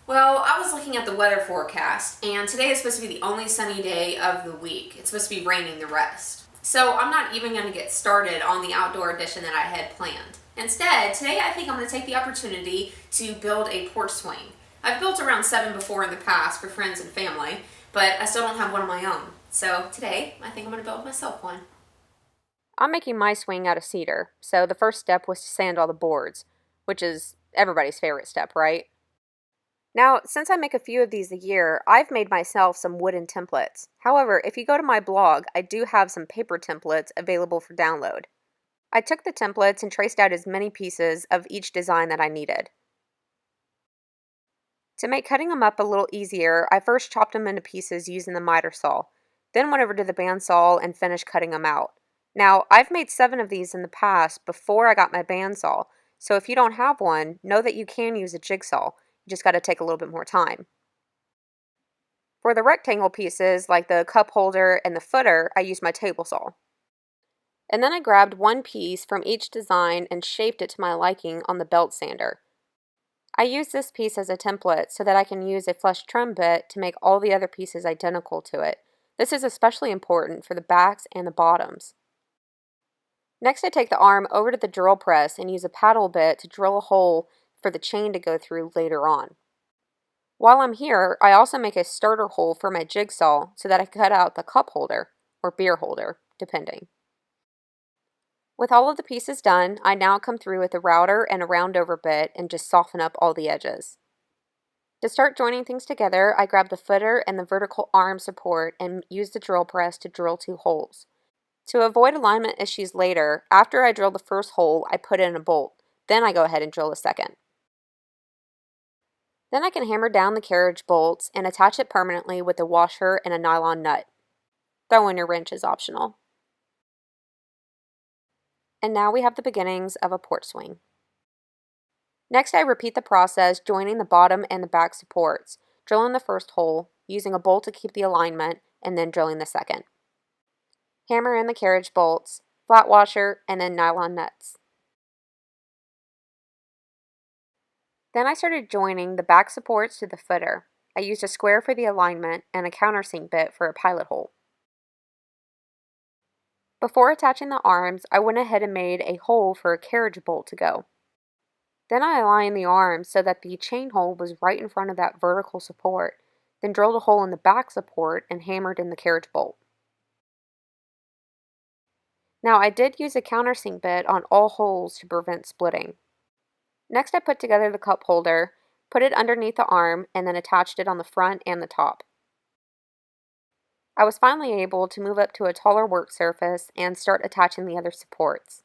Well, I was looking at the weather forecast, and today is supposed to be the only sunny day of the week. It's supposed to be raining the rest. So I'm not even going to get started on the outdoor addition that I had planned. Instead, today I think I'm going to take the opportunity to build a porch swing. I've built around 7 before in the past for friends and family, but I still don't have one of my own. So today, I think I'm going to build myself one. I'm making my swing out of cedar, so the first step was to sand all the boards, which is everybody's favorite step, right? Now, since I make a few of these a year, I've made myself some wooden templates. However, if you go to my blog, I do have some paper templates available for download. I took the templates and traced out as many pieces of each design that I needed. To make cutting them up a little easier, I first chopped them into pieces using the miter saw, then went over to the bandsaw and finished cutting them out. Now, I've made 7 of these in the past before I got my bandsaw, so if you don't have one, know that you can use a jigsaw. You just got to take a little bit more time. For the rectangle pieces, like the cup holder and the footer, I used my table saw. And then I grabbed one piece from each design and shaped it to my liking on the belt sander. I use this piece as a template so that I can use a flush trim bit to make all the other pieces identical to it. This is especially important for the backs and the bottoms. Next, I take the arm over to the drill press and use a paddle bit to drill a hole for the chain to go through later on. While I'm here, I also make a starter hole for my jigsaw so that I can cut out the cup holder, or beer holder, depending. With all of the pieces done, I now come through with a router and a round over bit and just soften up all the edges. To start joining things together, I grab the footer and the vertical arm support and use the drill press to drill 2 holes. To avoid alignment issues later, after I drill the first hole, I put in a bolt. Then I go ahead and drill the second. Then I can hammer down the carriage bolts and attach it permanently with a washer and a nylon nut. Throw in your wrench is optional. And now we have the beginnings of a porch swing. Next, I repeat the process, joining the bottom and the back supports, drilling the first hole, using a bolt to keep the alignment, and then drilling the second. Hammer in the carriage bolts, flat washer, and then nylon nuts. Then I started joining the back supports to the footer. I used a square for the alignment and a countersink bit for a pilot hole. Before attaching the arms, I went ahead and made a hole for a carriage bolt to go. Then I aligned the arms so that the chain hole was right in front of that vertical support, then drilled a hole in the back support and hammered in the carriage bolt. Now I did use a countersink bit on all holes to prevent splitting. Next I put together the cup holder, put it underneath the arm, and then attached it on the front and the top. I was finally able to move up to a taller work surface and start attaching the other supports.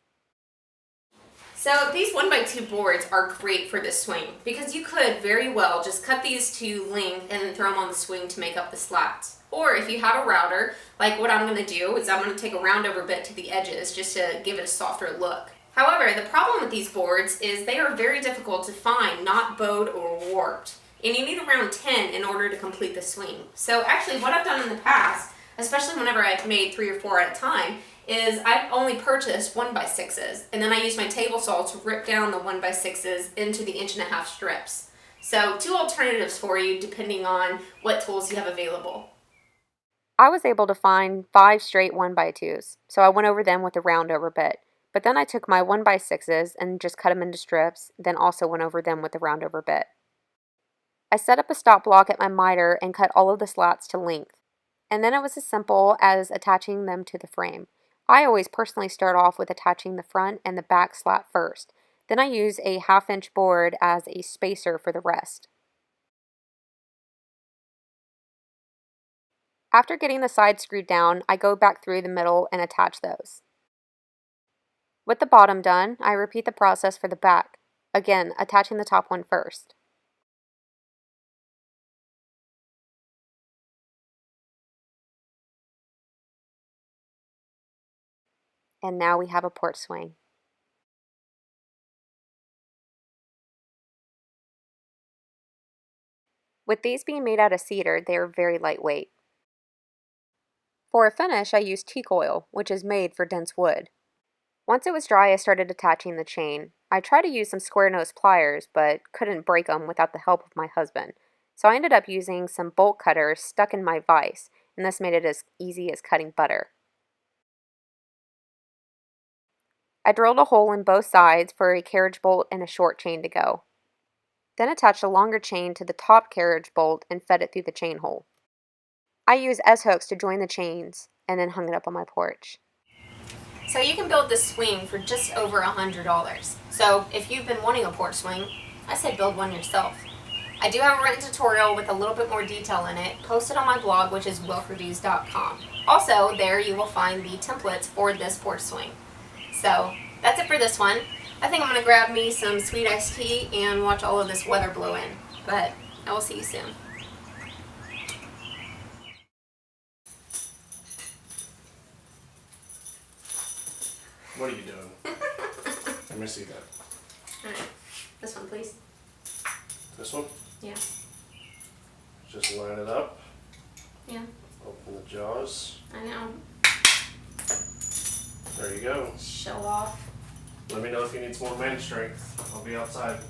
So these 1x2 boards are great for this swing because you could very well just cut these to length and then throw them on the swing to make up the slats. Or if you have a router, like what I'm going to do is I'm going to take a round over bit to the edges just to give it a softer look. However, the problem with these boards is they are very difficult to find, not bowed or warped. And you need around 10 in order to complete the swing. So actually what I've done in the past, especially whenever I've made 3 or 4 at a time, is I've only purchased 1x6s, and then I use my table saw to rip down the 1x6s into the 1.5-inch strips. So 2 alternatives for you depending on what tools you have available. I was able to find 5 straight 1x2s, so I went over them with a round over bit. But then I took my 1x6s and just cut them into strips, then also went over them with a round over bit. I set up a stop block at my miter and cut all of the slats to length. And then it was as simple as attaching them to the frame. I always personally start off with attaching the front and the back slat first. Then I use a 1/2-inch board as a spacer for the rest. After getting the sides screwed down, I go back through the middle and attach those. With the bottom done, I repeat the process for the back, again attaching the top one first. And now we have a porch swing. With these being made out of cedar, they are very lightweight. For a finish, I used teak oil, which is made for dense wood. Once it was dry, I started attaching the chain. I tried to use some square nose pliers, but couldn't break them without the help of my husband. So I ended up using some bolt cutters stuck in my vise, and this made it as easy as cutting butter. I drilled a hole in both sides for a carriage bolt and a short chain to go. Then attached a longer chain to the top carriage bolt and fed it through the chain hole. I used S-hooks to join the chains and then hung it up on my porch. So you can build this swing for just over $100. So if you've been wanting a porch swing, I say build one yourself. I do have a written tutorial with a little bit more detail in it, posted on my blog, which is wilkerdues.com. Also, there you will find the templates for this porch swing. So that's it for this one. I think I'm going to grab me some sweet iced tea and watch all of this weather blow in. But I will see you soon. What are you doing? Let me see that. Alright, this one please. This one? Yeah. Just line it up. Yeah, Open the jaws. I know. There you go. Show off. Let me know if you need some more man strength. I'll be outside.